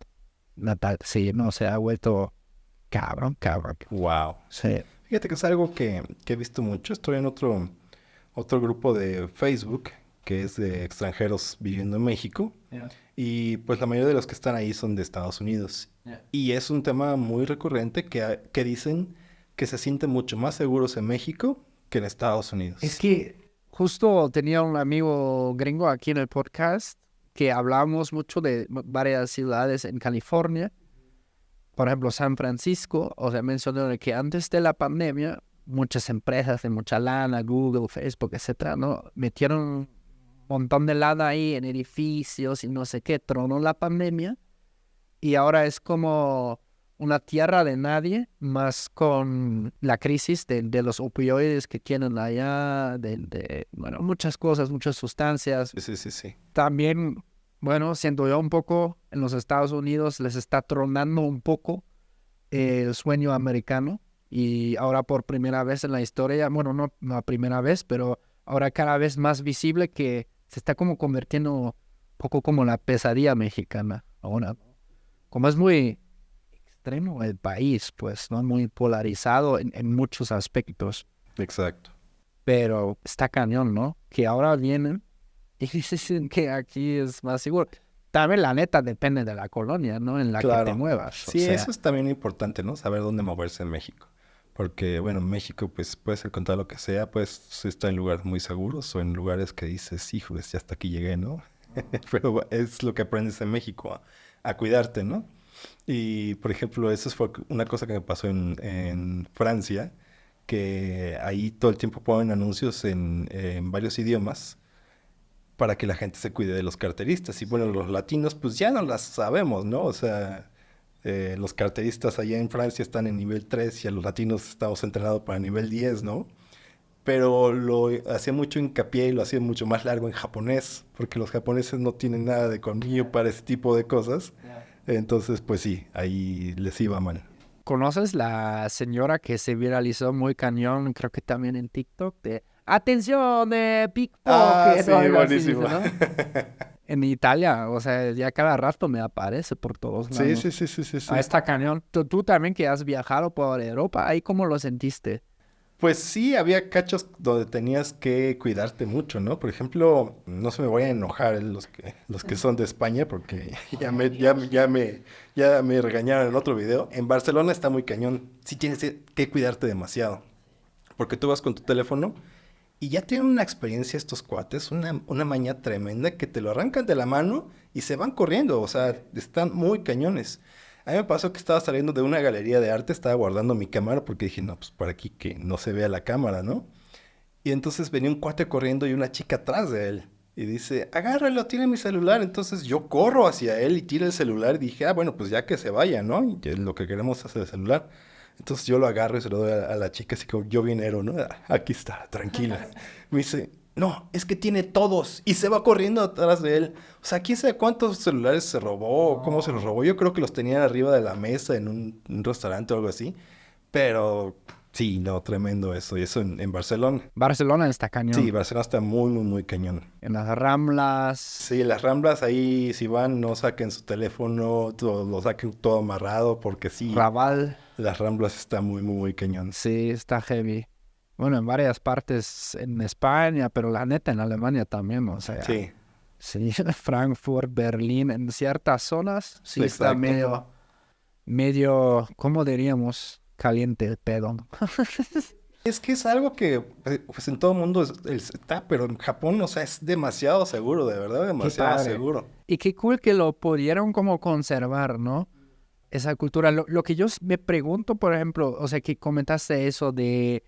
natal. Sí, no, se ha vuelto cabrón, cabrón. Wow. Sí. Fíjate que es algo que he visto mucho. Estoy en otro grupo de Facebook que es de extranjeros viviendo en México. Yeah. Y pues la mayoría de los que están ahí son de Estados Unidos. Yeah. Y es un tema muy recurrente que dicen que se sienten mucho más seguros en México que en Estados Unidos. Es que justo tenía un amigo gringo aquí en el podcast que hablábamos mucho de varias ciudades en California, por ejemplo San Francisco, o sea, mencionó de que antes de la pandemia muchas empresas de mucha lana, Google, Facebook, etcétera, ¿no? Metieron un montón de lana ahí en edificios y no sé qué, tronó la pandemia y ahora es como una tierra de nadie, más con la crisis de los opioides que tienen allá, bueno, muchas cosas, muchas sustancias. Sí, sí, sí, sí. También, bueno, siento yo un poco, en los Estados Unidos les está tronando un poco el sueño americano y ahora por primera vez en la historia, bueno, no la primera vez, pero ahora cada vez más visible que se está como convirtiendo un poco como la pesadilla mexicana ahora. Como es muy extremo el país, pues, ¿no? Muy polarizado en muchos aspectos. Exacto. Pero está cañón, ¿no? Que ahora vienen y dicen que aquí es más seguro. También la neta depende de la colonia, ¿no? En la que te Claro. muevas. O Sí, eso sea, es también importante, ¿no? Saber dónde moverse en México. Porque, bueno, en México, pues, puedes encontrar lo que sea, puedes estar en lugares muy seguros o en lugares que dices, híjoles, ya hasta aquí llegué, ¿no? Pero es lo que aprendes en México, a cuidarte, ¿no? Y, por ejemplo, eso fue una cosa que me pasó en Francia, que ahí todo el tiempo ponen anuncios en varios idiomas para que la gente se cuide de los carteristas. Y bueno, los latinos pues ya no las sabemos, ¿no? O sea, los carteristas allá en Francia están en nivel 3 y a los latinos estamos entrenados para nivel 10, ¿no? Pero lo hacía mucho hincapié y lo hacía mucho más largo en japonés, porque los japoneses no tienen nada de colmillo para ese tipo de cosas. Entonces, pues sí, ahí les iba mal. ¿Conoces la señora que se viralizó muy cañón, creo que también en TikTok, de atención, Ah, pickpocket, sí, o algo así, dice, buenísimo. ¿no? En Italia, o sea, ya cada rato me aparece por todos Sí, sí, lados. sí, sí, sí, Ah, sí. está cañón. Tú también que has viajado por Europa, ¿ahí cómo lo sentiste? Pues sí, había cachos donde tenías que cuidarte mucho, ¿no? Por ejemplo, no se me vayan a enojar los que son de España, porque ya me regañaron en otro video. En Barcelona está muy cañón. Sí tienes que cuidarte demasiado. Porque tú vas con tu teléfono y ya tienen una experiencia estos cuates, una maña tremenda que te lo arrancan de la mano y se van corriendo. O sea, están muy cañones. A mí me pasó que estaba saliendo de una galería de arte, estaba guardando mi cámara porque dije, no, pues por aquí que no se vea la cámara, ¿no? Y entonces venía un cuate corriendo y una chica atrás de él. Y dice, agárralo, tiene mi celular. Entonces yo corro hacia él y tiro el celular y dije, ah, bueno, pues ya que se vaya, ¿no? Y que lo que queremos es el celular. Entonces yo lo agarro y se lo doy a la chica, así como yo bien héroe, ¿no? "Ah, aquí está, tranquila." Me dice, no, es que tiene todos. Y se va corriendo atrás de él. O sea, quién sabe cuántos celulares se robó o cómo se los robó. Yo creo que los tenían arriba de la mesa en un restaurante o algo así. Pero sí, no, tremendo eso. Y eso en Barcelona. Barcelona está Sí, cañón. Barcelona está muy, muy, muy cañón. En las Ramblas. Sí, las Ramblas ahí, si van, no saquen su teléfono, lo saquen todo amarrado, porque sí, Raval, las Ramblas están muy, muy, muy cañón. sí, está heavy. Bueno, en varias partes en España, pero la neta en Alemania también, o sea, Sí, sí, Frankfurt, Berlín, en ciertas zonas sí, sí está exacto. medio, ¿cómo diríamos? Caliente el pedo. Es que es algo que, pues en todo el mundo está, pero en Japón, o sea, es demasiado seguro, de verdad, Qué demasiado padre. seguro. Y qué cool que lo pudieron como conservar, ¿no? Esa cultura. Lo que yo me pregunto, por ejemplo, o sea, que comentaste eso de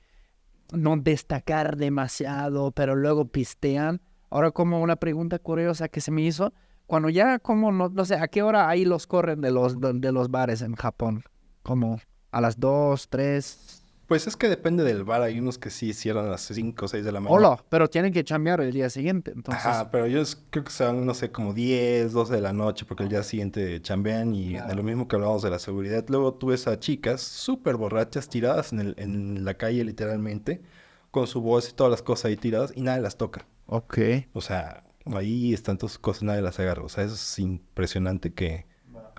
no destacar demasiado, pero luego pistean. Ahora como una pregunta curiosa que se me hizo, cuando ya como, no sé, ¿a qué hora ahí los corren de los bares en Japón? Como a las 2, 3. Pues es que depende del bar, hay unos que sí cierran a las 5 o 6 de la mañana. Hola, pero tienen que chambear el día siguiente, entonces. Ajá, pero ellos creo que son, no sé, como 10, 12 de la noche, porque el día siguiente chambean y de lo mismo que hablábamos de la seguridad. Luego tú ves a chicas súper borrachas tiradas en la calle, literalmente, con su voz y todas las cosas ahí tiradas y nadie las toca. Ok. O sea, ahí están todas sus cosas, nadie las agarra. O sea, eso es impresionante que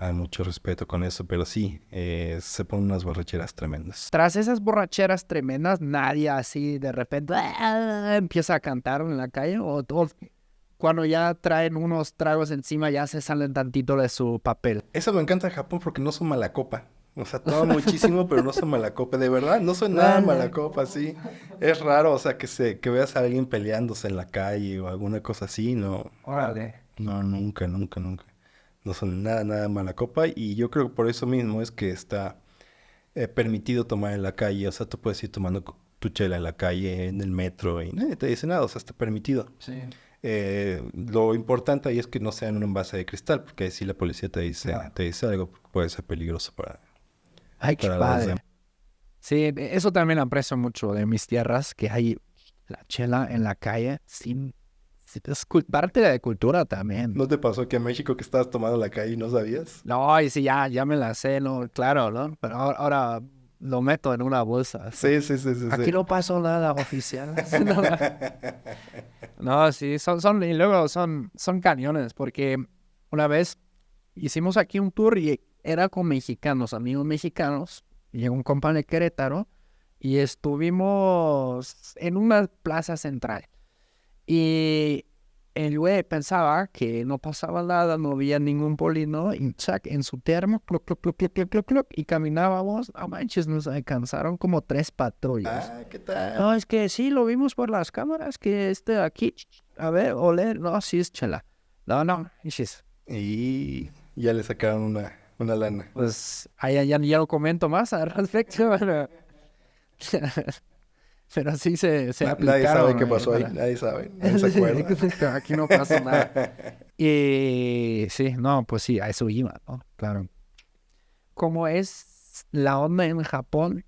hay mucho respeto con eso, pero sí, se ponen unas borracheras tremendas. Tras esas borracheras tremendas, nadie así de repente empieza a cantar en la calle o cuando ya traen unos tragos encima ya se salen tantito de su papel. Eso me encanta de Japón porque no son mala copa. O sea, toman muchísimo, pero no son mala copa. De verdad, no son nada mala copa, sí. Es raro, o sea, que veas a alguien peleándose en la calle o alguna cosa así, no. Órale. No, nunca, nunca, nunca. No son nada, nada mala copa. Y yo creo que por eso mismo es que está permitido tomar en la calle. O sea, tú puedes ir tomando tu chela en la calle, en el metro, y nadie te dice nada. O sea, está permitido. Sí. Lo importante ahí es que no sea en un envase de cristal, porque ahí sí la policía Claro. te dice algo, puede ser peligroso Ay, qué para los padre. demás. Sí, eso también aprecio mucho de mis tierras, que hay la chela en la calle es parte de la cultura también. ¿No te pasó que en México que estabas tomando en la calle y no sabías? No, y sí, ya me la sé, no, claro, ¿no? Pero ahora lo meto en una bolsa. Así. Sí, sí, sí, sí, Aquí sí. no pasó nada oficial. No, no, sí, y luego son cañones, porque una vez hicimos aquí un tour y era con mexicanos, amigos mexicanos, y llegó un compa de Querétaro, y estuvimos en una plaza central. Y el güey pensaba que no pasaba nada, no había ningún polino, y chac, en su termo, cluc, cluc, cluc, cluc, cluc, cluc, cluc, y caminábamos, no manches, nos alcanzaron como 3 patrullas. Ah, ¿qué tal? No, es que sí, lo vimos por las cámaras, que aquí, a ver, oler, no, sí es chela. No, no, chis. Y ya le sacaron una lana. Pues ahí ya lo comento más al respecto. Bueno. pero sí se Nadie sabe aplicaron. qué pasó ahí, nadie sabe, nadie se acuerda. Aquí no pasa nada. Y sí, no, pues sí, a eso iba, ¿no? Claro. ¿Cómo es la onda en Japón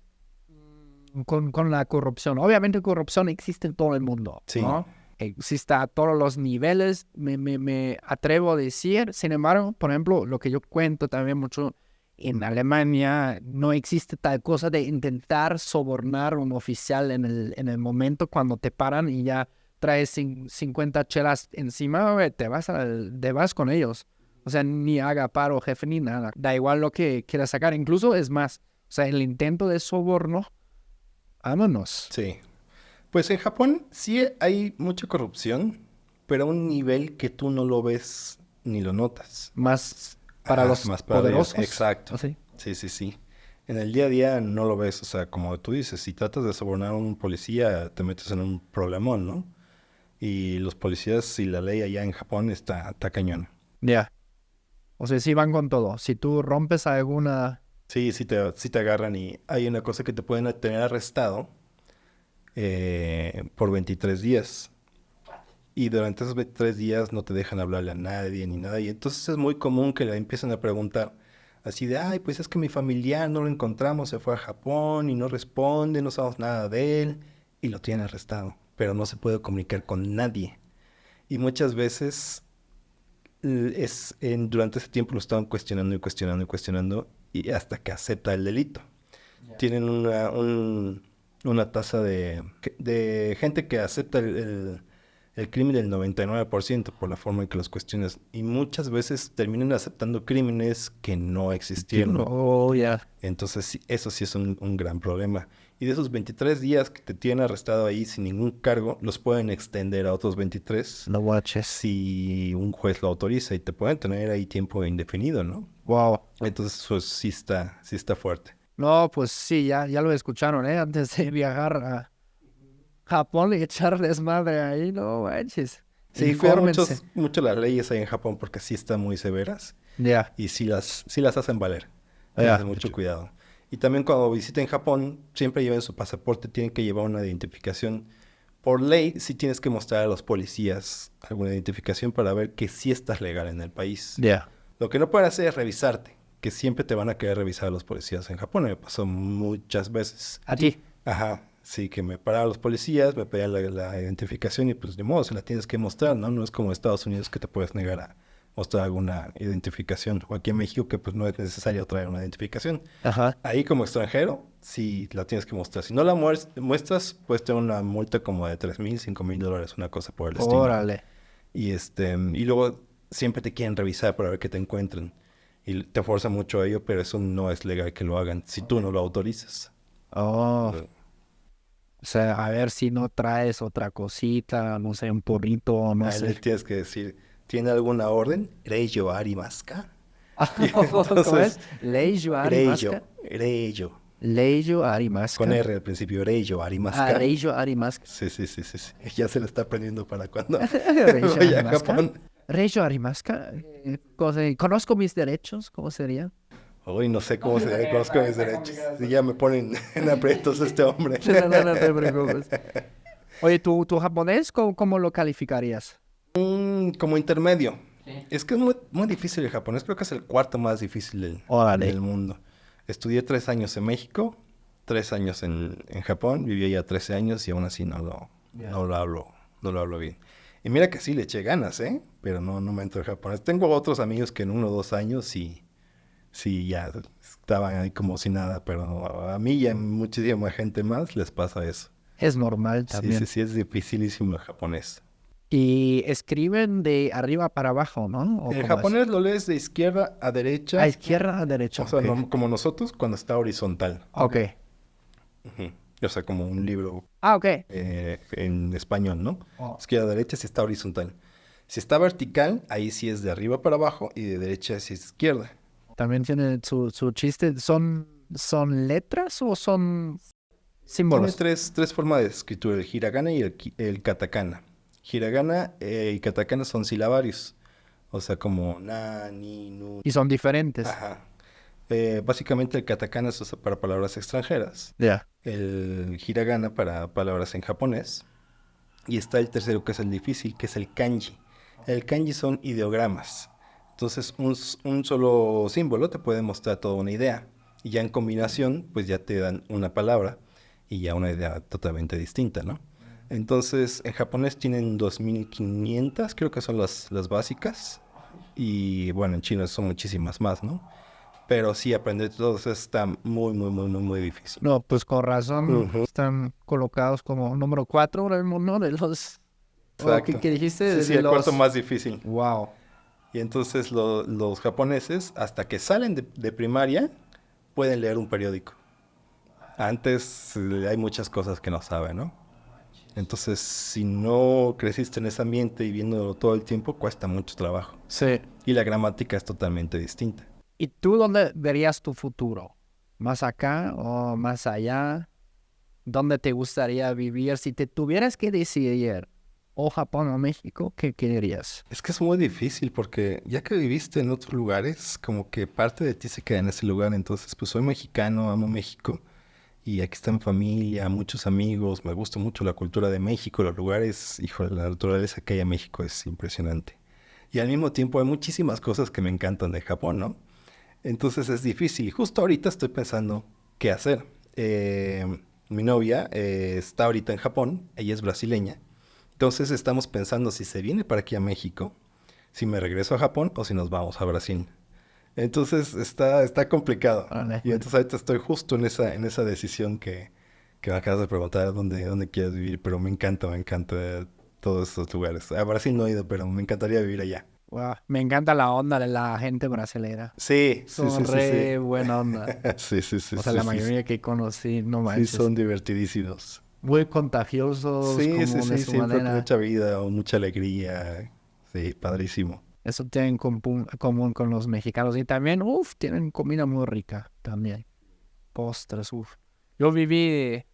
con la corrupción? Obviamente corrupción existe en todo el mundo, Sí, ¿no? Existe a todos los niveles, me atrevo a decir. Sin embargo, por ejemplo, lo que yo cuento también mucho en Alemania, no existe tal cosa de intentar sobornar a un oficial en el momento cuando te paran y ya traes 50 chelas encima, güey, te vas con ellos. O sea, ni haga paro, jefe, ni nada. Da igual lo que quieras sacar. Incluso es más, o sea, el intento de soborno, vámonos. sí. Pues en Japón sí hay mucha corrupción, pero a un nivel que tú no lo ves ni lo notas. Más para Ajá, los más para ellos. poderosos. Exacto. ¿Así? Sí, sí, sí. En el día a día no lo ves, o sea, como tú dices, si tratas de sobornar a un policía, te metes en un problemón, ¿no? Y los policías y la ley allá en Japón está cañón. Ya. O sea, sí van con todo. Si tú rompes alguna... Sí, sí te agarran y hay una cosa que te pueden tener arrestado por 23 días. Y durante esos 23 días no te dejan hablarle a nadie ni nada. Y entonces es muy común que le empiecen a preguntar así de, ay, pues es que mi familiar no lo encontramos, se fue a Japón y no responde, no sabemos nada de él. Y lo tienen arrestado, pero no se puede comunicar con nadie. Y muchas veces durante ese tiempo lo estaban cuestionando y cuestionando y cuestionando y hasta que acepta el delito. Tienen una tasa de gente que acepta el crimen del 99% por la forma en que los cuestionas. Y muchas veces terminan aceptando crímenes que no existieron. Oh, ya. Entonces, eso sí es un gran problema. Y de esos 23 días que te tienen arrestado ahí sin ningún cargo, los pueden extender a otros 23 No watches. si un juez lo autoriza y te pueden tener ahí tiempo indefinido, ¿no? Wow. Entonces, eso sí está fuerte. No, pues sí, ya lo escucharon, ¿eh? Antes de viajar a Japón y echar desmadre ahí, no manches. Sí, cuidan Infórmense. mucho las leyes ahí en Japón porque sí están muy severas Ya, y sí las hacen valer. ya. Entonces, mucho cuidado. Y también cuando visiten Japón, siempre lleven su pasaporte, tienen que llevar una identificación. Por ley, sí tienes que mostrar a los policías alguna identificación para ver que sí estás legal en el país. Ya. Lo que no pueden hacer es revisarte, que siempre te van a querer revisar a los policías en Japón. Me pasó muchas veces. A ti. Ajá, sí, que me paraban los policías, me pedían la identificación y pues de modo se la tienes que mostrar, ¿no? No es como Estados Unidos que te puedes negar a mostrar alguna identificación. O aquí en México que pues no es necesario traer una identificación. Ajá. Ahí como extranjero, sí la tienes que mostrar. Si no la muestras, puedes tener una multa como de $3,000, $5,000, una cosa por el estilo. Órale. Y luego siempre te quieren revisar para ver qué te encuentran. Y te fuerza mucho a ello, pero eso no es legal que lo hagan si tú no lo autorizas. Oh. Eh, O sea, a ver si no traes otra cosita, no sé, un porrito, no Ahí le sé. tienes que decir, ¿tiene alguna orden? Reiyo Arimaska. Y ¿Cómo es? entonces, Leijo Reiyo, Arimaska. Reiyo. Leijo Con Arimaska. R al principio, Reiyo Ah, Arimaska. Reijo Arimaska. Sí, sí, sí, sí, sí. Ya se le está aprendiendo para cuando Reijo vaya a Arimaska. Japón. Reijo Arimaska. ¿Conozco mis derechos? ¿Cómo sería? Hoy no sé cómo se conozco mis derechos. Si ya me ponen en aprietos este hombre. No te preocupes. Oye, ¿tu japonés cómo lo calificarías? Como intermedio. Es que es muy, muy difícil el japonés. Creo que es el cuarto más difícil Órale. del mundo. Estudié 3 años en México, 3 años en Japón. Viví allá 13 años y aún así no lo hablo, no lo hablo bien. Y mira que sí le eché ganas, ¿eh? Pero no me entro el japonés. Tengo otros amigos que en 1 o 2 años sí ya estaban ahí como si nada. Pero a mí y a muchísima gente más les pasa eso. Es normal Sí, sí, también. sí, es dificilísimo el japonés. Y escriben de arriba para abajo, ¿no? ¿O El cómo es? japonés lo lees de izquierda a derecha, A izquierda, a derecha. o sea, Ok. como nosotros cuando está horizontal. Ok. Ujú. O sea, como un libro Ah, ok. en español, ¿no? Oh. Izquierda a derecha si está horizontal. Si está vertical, ahí sí es de arriba para abajo y de derecha sí es izquierda. También tiene su chiste. ¿Son letras o son Tiene símbolos? tres formas de escritura, el hiragana y el katakana. Hiragana y katakana son silabarios, o sea, como na, ni, nu. Y son diferentes. Ajá. Básicamente el katakana se usa para palabras extranjeras. Ya. el hiragana para palabras en japonés. Y está el tercero, que es el difícil, que es el kanji. El kanji son ideogramas. Entonces, un solo símbolo te puede mostrar toda una idea. Y ya en combinación, pues ya te dan una palabra y ya una idea totalmente distinta, ¿no? Entonces, en japonés tienen 2500, creo que son las básicas. Y bueno, en chino son muchísimas más, ¿no? Pero sí, aprender todo eso está muy, muy, muy, muy, muy difícil. No, pues con razón Ujú, están colocados como número 4 en el mundo de los... ¿O exacto. qué dijiste? Sí, sí, De el cuarto los... más difícil. Wow. Y entonces los japoneses, hasta que salen de primaria, pueden leer un periódico. Antes hay muchas cosas que no saben, ¿no? Entonces, si no creciste en ese ambiente y viéndolo todo el tiempo, cuesta mucho trabajo. Sí. Y la gramática es totalmente distinta. ¿Y tú dónde verías tu futuro? ¿Más acá o más allá? ¿Dónde te gustaría vivir? Si te tuvieras que decidir o Japón o México, ¿qué querías? Es que es muy difícil porque ya que viviste en otros lugares, como que parte de ti se queda en ese lugar. Entonces, pues soy mexicano, amo México. Y aquí está mi familia, muchos amigos, me gusta mucho la cultura de México, los lugares, hijo, la naturaleza que hay en México es impresionante. Y al mismo tiempo hay muchísimas cosas que me encantan de Japón, ¿no? Entonces es difícil. Justo ahorita estoy pensando qué hacer. Mi novia está ahorita en Japón, ella es brasileña. Entonces estamos pensando si se viene para aquí a México, si me regreso a Japón o si nos vamos a Brasil. Entonces está complicado. Órale. Y entonces ahorita estoy justo en esa decisión que me acabas de preguntar dónde quieres vivir, pero me encanta todos estos lugares. A Brasil no he ido, pero me encantaría vivir allá. Wow. Me encanta la onda de la gente brasilera. Sí, sí, Son sí, sí, sí. re buena onda. Sí, sí, sí, O sea, sí, la sí, sí. mayoría que conocí, no Sí, manches. son divertidísimos. Muy contagiosos, Sí, sí, como de sí, su siempre con manera. mucha vida o mucha alegría. Sí, padrísimo. Eso tienen común con los mexicanos. Y también, uff, tienen comida muy rica también. Postres, uff. Yo viví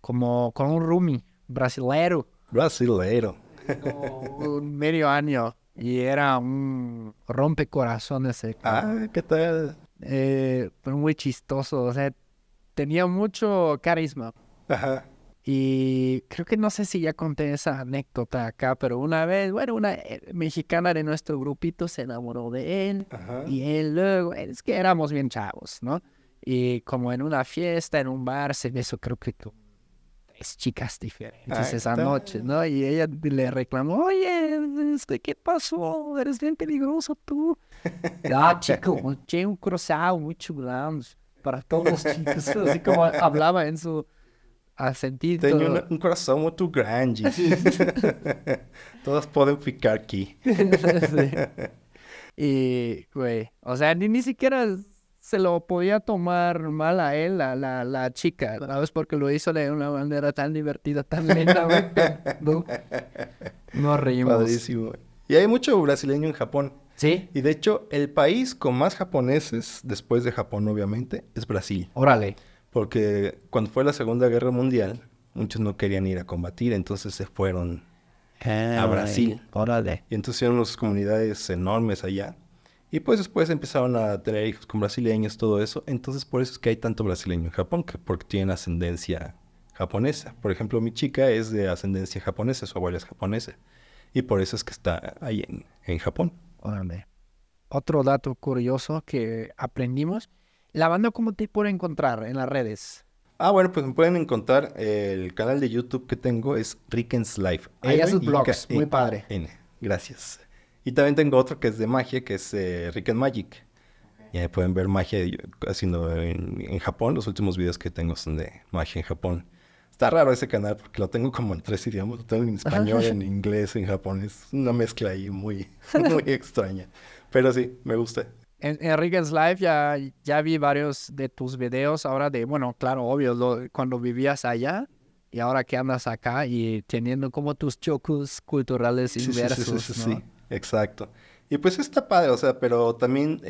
como con un roomie brasilero, Brasileiro. como un medio año. Y era un rompecorazones ese cabrón. Ah, ¿qué tal? Fue muy chistoso. O sea, tenía mucho carisma. Ajá, Y creo que no sé si ya conté esa anécdota acá, pero una vez, bueno, una mexicana de nuestro grupito se enamoró de él ajá. y él luego, es que éramos bien chavos, ¿no? Y como en una fiesta, en un bar, se besó creo que con 3 chicas diferentes Ah, ¿qué esa noche, tal? ¿no? Y ella le reclamó, oye, ¿qué pasó? Eres bien peligroso tú. Ah, chico, tinha un cruzado muy grande para todos los chicos, así como hablaba en su Tenho acentito. um coração muito grande. Todas podem ficar aqui. Sí. Y, güey, o sea, ni siquiera se lo podía tomar mal a él, la chica, ¿sabes? Porque lo hizo de una manera tan divertida, tan linda, güey. No, nos reímos. Padrísimo. Y hay mucho brasileño en Japón. ¿Sí? Y de hecho, el país con más japoneses, después de Japón obviamente, es Brasil. Órale. Porque cuando fue la Segunda Guerra Mundial, muchos no querían ir a combatir, entonces se fueron a Brasil. Órale. Y entonces hicieron unas comunidades enormes allá. Y pues después empezaron a tener hijos con brasileños, todo eso. Entonces por eso es que hay tanto brasileño en Japón, porque tienen ascendencia japonesa. Por ejemplo, mi chica es de ascendencia japonesa, su abuela es japonesa. Y por eso es que está ahí en Japón. Órale. Otro dato curioso que aprendimos. La banda, ¿cómo te puede encontrar en las redes? Ah, bueno, pues me pueden encontrar el canal de YouTube que tengo, es Ricken's Life. Ahí haces vlogs, muy Riken. padre. Gracias. Y también tengo otro que es de magia, que es Rick and Magic. Y ahí pueden ver magia haciendo en Japón. Los últimos videos que tengo son de magia en Japón. Está raro ese canal porque lo tengo como en 3 idiomas. Lo tengo en español, en inglés, en japonés. Una mezcla ahí muy, muy extraña. Pero sí, me gusta. En Enrique's Live ya vi varios de tus videos ahora de, bueno, claro, obvio, cuando vivías allá y ahora que andas acá y teniendo como tus chocos culturales Sí, sí, sí, sí, sí, inversos, ¿no? sí, exacto. Y pues está padre, o sea, pero también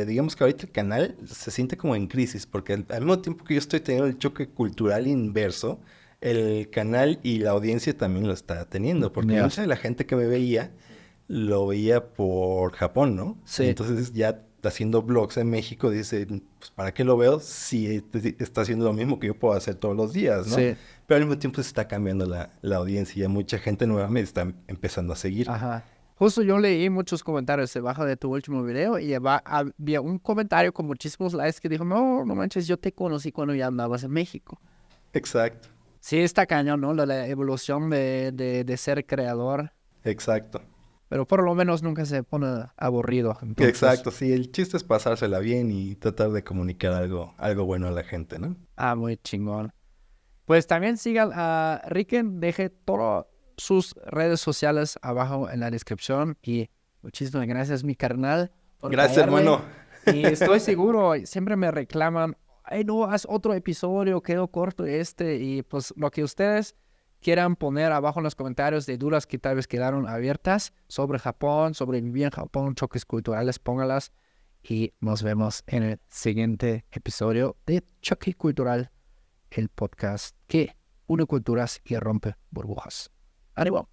digamos que ahorita el canal se siente como en crisis, porque al mismo tiempo que yo estoy teniendo el choque cultural inverso, el canal y la audiencia también lo está teniendo, porque Ya. mucha de la gente que me veía lo veía por Japón, ¿no? Sí. Entonces ya haciendo vlogs en México, dice, pues ¿para qué lo veo si está haciendo lo mismo que yo puedo hacer todos los días, ¿no? Sí. Pero al mismo tiempo se está cambiando la audiencia y mucha gente nueva me está empezando a seguir. Ajá. Justo yo leí muchos comentarios debajo de tu último video y había un comentario con muchísimos likes que dijo, no, no manches, yo te conocí cuando ya andabas en México. Exacto, Sí, está cañón, ¿no? La evolución de ser creador, exacto. pero por lo menos nunca se pone aburrido. Entonces, Exacto, sí, el chiste es pasársela bien y tratar de comunicar algo bueno a la gente, ¿no? muy chingón. Pues también sigan a Ricken, deje todas sus redes sociales abajo en la descripción y muchísimas gracias, mi carnal, por Gracias, caerle. hermano. Y estoy seguro, siempre me reclaman, ay no, haz otro episodio, quedó corto y pues lo que ustedes quieran poner abajo en los comentarios de dudas que tal vez quedaron abiertas sobre Japón, sobre vivir en Japón, choques culturales, póngalas y nos vemos en el siguiente episodio de Choque Cultural, el podcast que une culturas y rompe burbujas. ¡Ánimo!